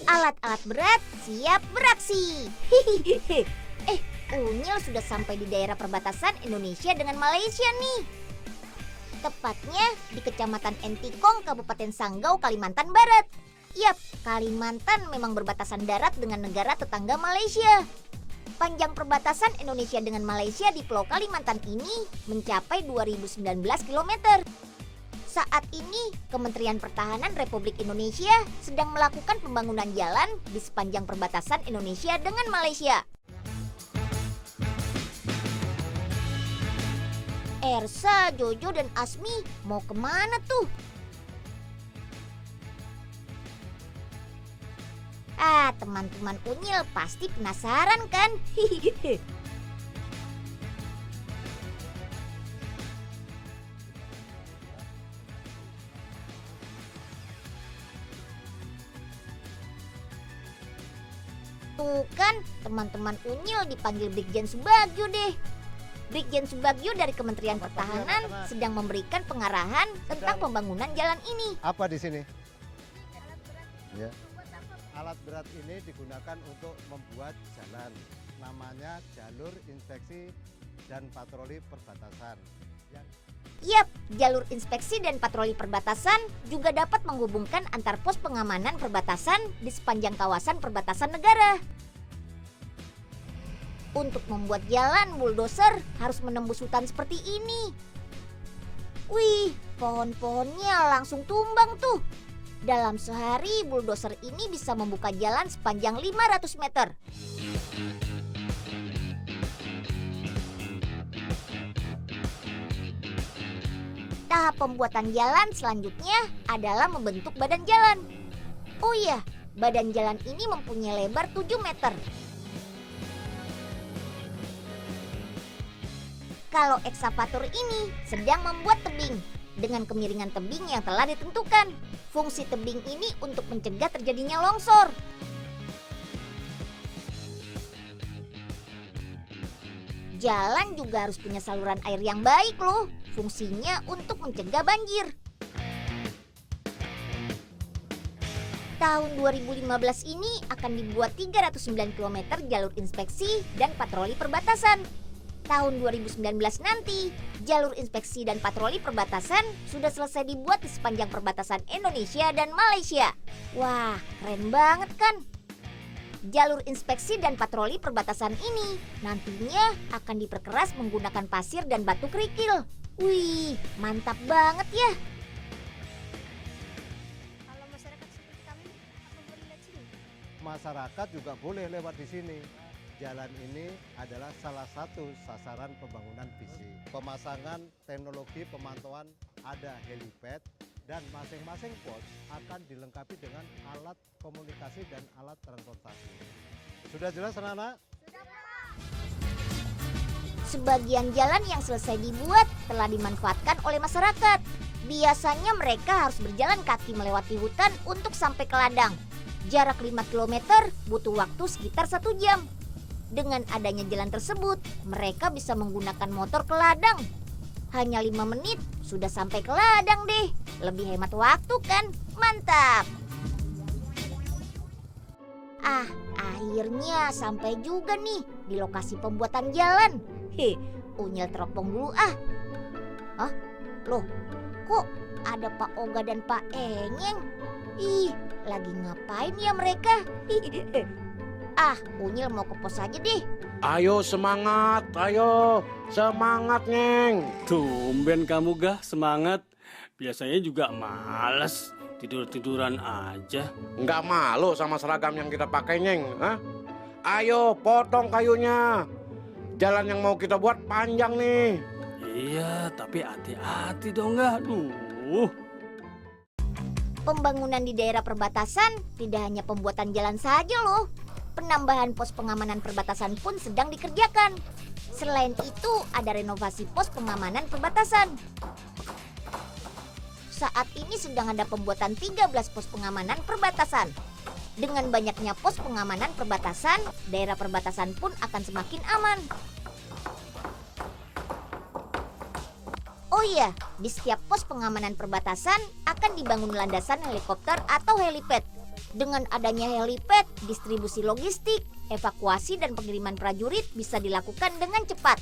Alat-alat berat siap beraksi. Unyil sudah sampai di daerah perbatasan Indonesia dengan Malaysia nih. Tepatnya di Kecamatan Entikong, Kabupaten Sanggau, Kalimantan Barat. Yap, Kalimantan memang berbatasan darat dengan negara tetangga Malaysia. Panjang perbatasan Indonesia dengan Malaysia di Pulau Kalimantan ini mencapai 2019 km. Saat ini, Kementerian Pertahanan Republik Indonesia sedang melakukan pembangunan jalan di sepanjang perbatasan Indonesia dengan Malaysia. Ersa, Jojo, dan Asmi mau kemana tuh? Teman-teman Unyil pasti penasaran kan? Tuh kan, teman-teman Unyil dipanggil Brigjen Subagio deh. Brigjen Subagio dari Kementerian Pertahanan sedang memberikan pengarahan tentang pembangunan jalan ini. Apa di sini? Ya. Alat berat ini digunakan untuk membuat jalan. Namanya jalur inspeksi dan patroli perbatasan. Yap, jalur inspeksi dan patroli perbatasan juga dapat menghubungkan antar pos pengamanan perbatasan di sepanjang kawasan perbatasan negara. Untuk membuat jalan, bulldozer harus menembus hutan seperti ini. Wih, pohon-pohonnya langsung tumbang tuh. Dalam sehari, bulldozer ini bisa membuka jalan sepanjang 500 meter. Tahap pembuatan jalan selanjutnya adalah membentuk badan jalan. Oh iya, badan jalan ini mempunyai lebar 7 meter. Kalau ekskavator ini sedang membuat tebing dengan kemiringan tebing yang telah ditentukan. Fungsi tebing ini untuk mencegah terjadinya longsor. Jalan juga harus punya saluran air yang baik loh. Fungsinya untuk mencegah banjir. Tahun 2015 ini akan dibuat 309 km jalur inspeksi dan patroli perbatasan. Tahun 2019 nanti, jalur inspeksi dan patroli perbatasan sudah selesai dibuat di sepanjang perbatasan Indonesia dan Malaysia. Wah, keren banget kan? Jalur inspeksi dan patroli perbatasan ini nantinya akan diperkeras menggunakan pasir dan batu kerikil. Wih, mantap banget ya! Kalau masyarakat seperti kami, apa boleh lewat sini? Masyarakat juga boleh lewat di sini. Jalan ini adalah salah satu sasaran pembangunan visi. Pemasangan teknologi pemantauan ada helipad dan masing-masing pos akan dilengkapi dengan alat komunikasi dan alat transportasi. Sudah jelas, anak-anak? Sudah, Pak. Sebagian jalan yang selesai dibuat telah dimanfaatkan oleh masyarakat. Biasanya mereka harus berjalan kaki melewati hutan untuk sampai ke ladang. Jarak 5 km butuh waktu sekitar 1 jam. Dengan adanya jalan tersebut, mereka bisa menggunakan motor ke ladang. Hanya 5 menit sudah sampai ke ladang deh. Lebih hemat waktu kan? Mantap! Akhirnya sampai juga nih di lokasi pembuatan jalan. Unyil teropong dulu ah. Loh, kok ada Pak Oga dan Pak Enyeng? Lagi ngapain ya mereka? Unyil mau ke pos aja deh. Ayo semangat, Nyeng. Tumben kamu Gah, semangat. Biasanya juga males, tidur-tiduran aja. Nggak malu sama seragam yang kita pakai, Nyeng? Hah? Ayo potong kayunya. Jalan yang mau kita buat panjang nih. Iya, tapi hati-hati dong Gah. Pembangunan di daerah perbatasan tidak hanya pembuatan jalan saja loh. Penambahan pos pengamanan perbatasan pun sedang dikerjakan. Selain itu, ada renovasi pos pengamanan perbatasan. Saat ini sedang ada pembuatan 13 pos pengamanan perbatasan. Dengan banyaknya pos pengamanan perbatasan, daerah perbatasan pun akan semakin aman. Oh iya, di setiap pos pengamanan perbatasan akan dibangun landasan helikopter atau helipad. Dengan adanya helipad, distribusi logistik, evakuasi dan pengiriman prajurit bisa dilakukan dengan cepat.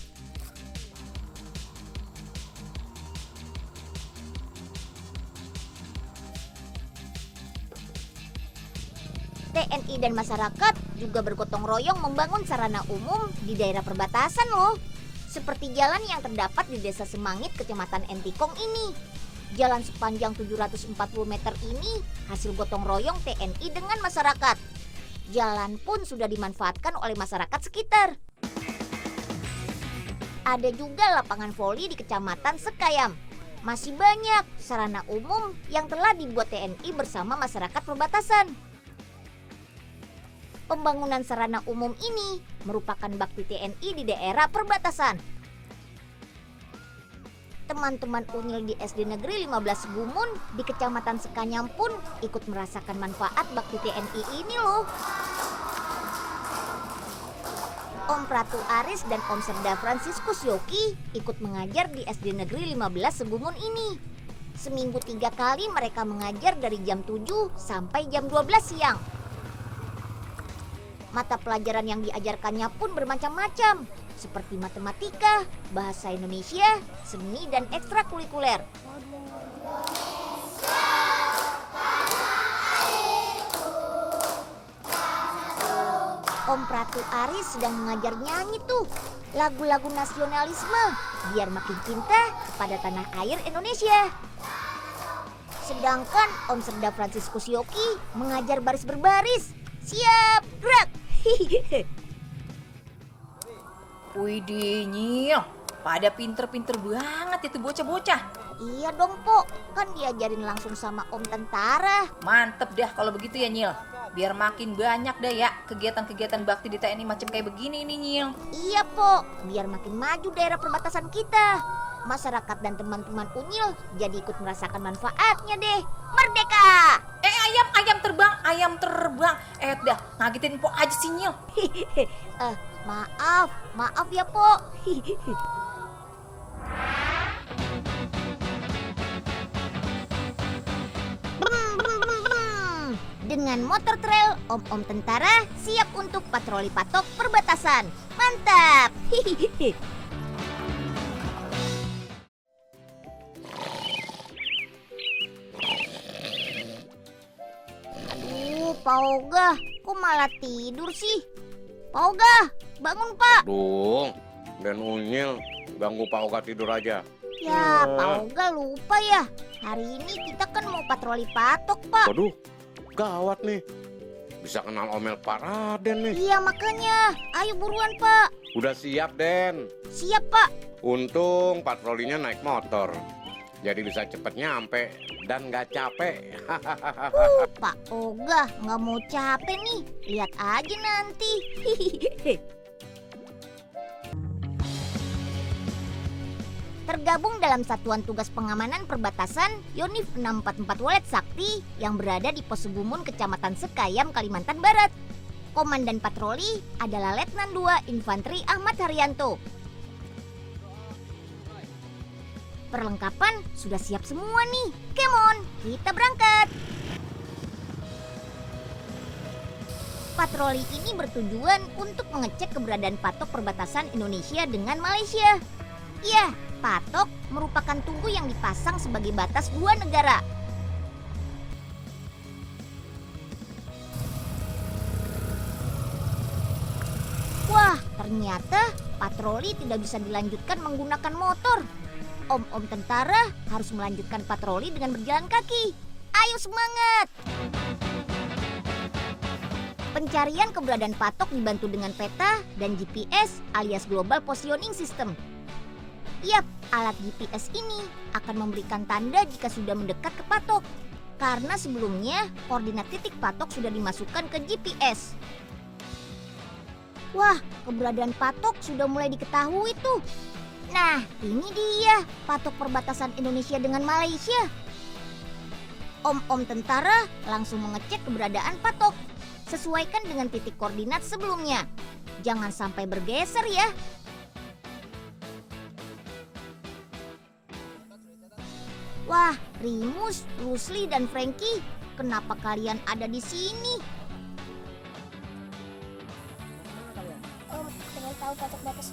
TNI dan masyarakat juga bergotong royong membangun sarana umum di daerah perbatasan loh. Seperti jalan yang terdapat di Desa Semangit, Kecamatan Entikong ini. Jalan sepanjang 740 meter ini hasil gotong royong TNI dengan masyarakat. Jalan pun sudah dimanfaatkan oleh masyarakat sekitar. Ada juga lapangan voli di Kecamatan Sekayam. Masih banyak sarana umum yang telah dibuat TNI bersama masyarakat perbatasan. Pembangunan sarana umum ini merupakan bakti TNI di daerah perbatasan. Teman-teman Unyil di SD Negeri 15 Gumun di Kecamatan Sekanyam pun ikut merasakan manfaat bakti TNI ini loh. Om Pratu Aris dan Om Serda Franciscus Yoki ikut mengajar di SD Negeri 15 Segumun ini. Seminggu 3 kali mereka mengajar dari jam 7 sampai jam 12 siang. Mata pelajaran yang diajarkannya pun bermacam-macam, seperti matematika, bahasa Indonesia, seni, dan ekstrakurikuler. Om Pratu Aris sedang mengajar nyanyi tuh, lagu-lagu nasionalisme, biar makin cinta kepada tanah air Indonesia. Sedangkan Om Serda Franciscus Yoki mengajar baris berbaris. Siap, gerak! Widih, Nyil, pada pinter-pinter banget itu bocah-bocah. Iya dong, Pok. Kan diajarin langsung sama Om Tentara. Mantep dah kalau begitu ya, Nyil. Biar makin banyak dah ya kegiatan-kegiatan bakti di TNI macam kayak begini nih, Nyil. Iya, Pok. Biar makin maju daerah perbatasan kita. Masyarakat dan teman-teman Unyil jadi ikut merasakan manfaatnya deh. Merdeka! Ayam terbang. Dah, ngagetin Pok aja sih, Nyil. Maaf ya, Pok. Dengan motor trail, om-om tentara siap untuk patroli patok perbatasan. Mantap! Pak Oga, kok malah tidur sih? Pak Oga, bangun Pak. Duh, dan Unyil ganggu Pak Oga tidur aja. Ya, Pak Oga lupa ya. Hari ini kita kan mau patroli patok, Pak. Waduh, gawat nih. Bisa kenal omel Pak Raden nih. Iya, makanya. Ayo buruan, Pak. Udah siap, Den. Siap, Pak. Untung patrolinya naik motor. Jadi bisa cepet nyampe dan gak capek. Pak Oga nggak mau capek nih. Lihat aja nanti. Tergabung dalam Satuan Tugas Pengamanan Perbatasan Yonif 644 Walet Sakti yang berada di Pos Gumun, Kecamatan Sekayam, Kalimantan Barat. Komandan patroli adalah Letnan 2 Infanteri Ahmad Haryanto. Perlengkapan sudah siap semua nih. Come on, kita berangkat. Patroli ini bertujuan untuk mengecek keberadaan patok perbatasan Indonesia dengan Malaysia. Ya, patok merupakan tugu yang dipasang sebagai batas dua negara. Wah, ternyata patroli tidak bisa dilanjutkan menggunakan motor. Om-om tentara harus melanjutkan patroli dengan berjalan kaki. Ayo semangat! Pencarian keberadaan patok dibantu dengan peta dan GPS alias Global Positioning System. Yap, alat GPS ini akan memberikan tanda jika sudah mendekat ke patok. Karena sebelumnya koordinat titik patok sudah dimasukkan ke GPS. Wah, keberadaan patok sudah mulai diketahui tuh. Nah, ini dia patok perbatasan Indonesia dengan Malaysia. Om-om tentara langsung mengecek keberadaan patok. Sesuaikan dengan titik koordinat sebelumnya. Jangan sampai bergeser ya. Wah, Rimus, Rusli, dan Frankie kenapa kalian ada di sini? Om, pengen tahu batas batas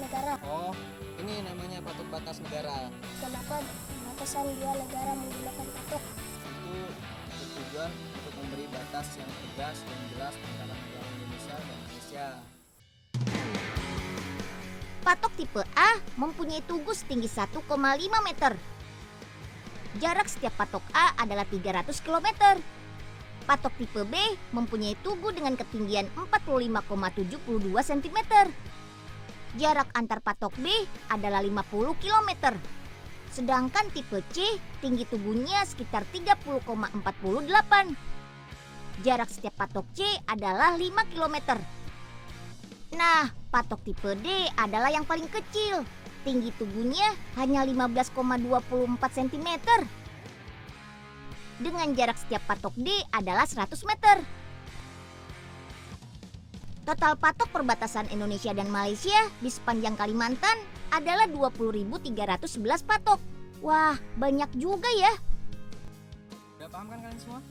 negara. Oh, ini namanya patok batas negara. Kenapa batasan dua negara menggunakan patok? Itu bertujuan untuk memberi batas yang tegas dan jelas antara negara Indonesia dan Malaysia. Patok tipe A mempunyai tugu setinggi 1,5 meter. Jarak setiap patok A adalah 300 km. Patok tipe B mempunyai tugu dengan ketinggian 45,72 cm. Jarak antar patok B adalah 50 km. Sedangkan tipe C tinggi tubuhnya sekitar 30,48. Jarak setiap patok C adalah 5 km. Nah, patok tipe D adalah yang paling kecil. Tinggi tubuhnya hanya 15,24 cm. Dengan jarak setiap patok D adalah 100 meter. Total patok perbatasan Indonesia dan Malaysia di sepanjang Kalimantan adalah 20.311 patok. Wah, banyak juga ya. Udah paham kan kalian semua?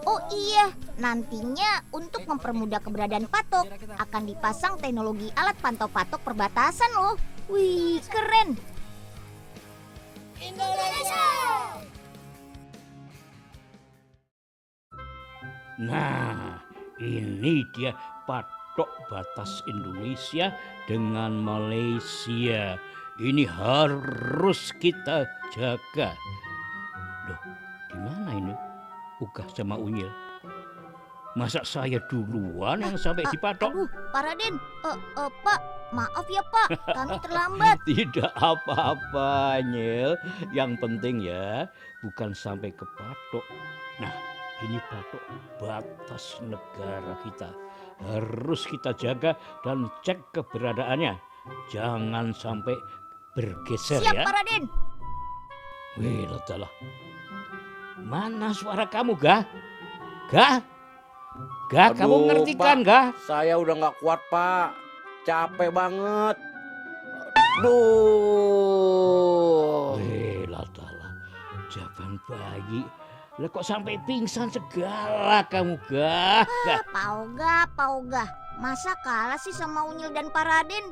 Oh iya, nantinya untuk mempermudah keberadaan patok akan dipasang teknologi alat pantau patok perbatasan loh. Wih, keren. Nah, ini dia patok batas Indonesia dengan Malaysia. Ini harus kita jaga. Loh, gimana ini? Ugah sama Unyil. Masa saya duluan yang sampai dipatok? Aduh, Pak Raden. Pak, maaf ya Pak, kami terlambat. Tidak apa-apa, Nyil. Yang penting ya, bukan sampai ke patok. Nah, ini patok batas negara kita. Harus kita jaga dan cek keberadaannya. Jangan sampai bergeser Siap ya. Pak Raden. Wih, ladalah. Mana suara kamu, Gah? Gah? Gah, kamu Aduh, ngerti Pak. kan, Gah? Saya udah nggak kuat, Pak. Capek banget. Duh. Wih, ladalah. Jaban bayi. Lah kok sampai pingsan segala kamu, Gah? Gah. Pak Oga. Masa kalah sih sama Unyil dan Pak Raden?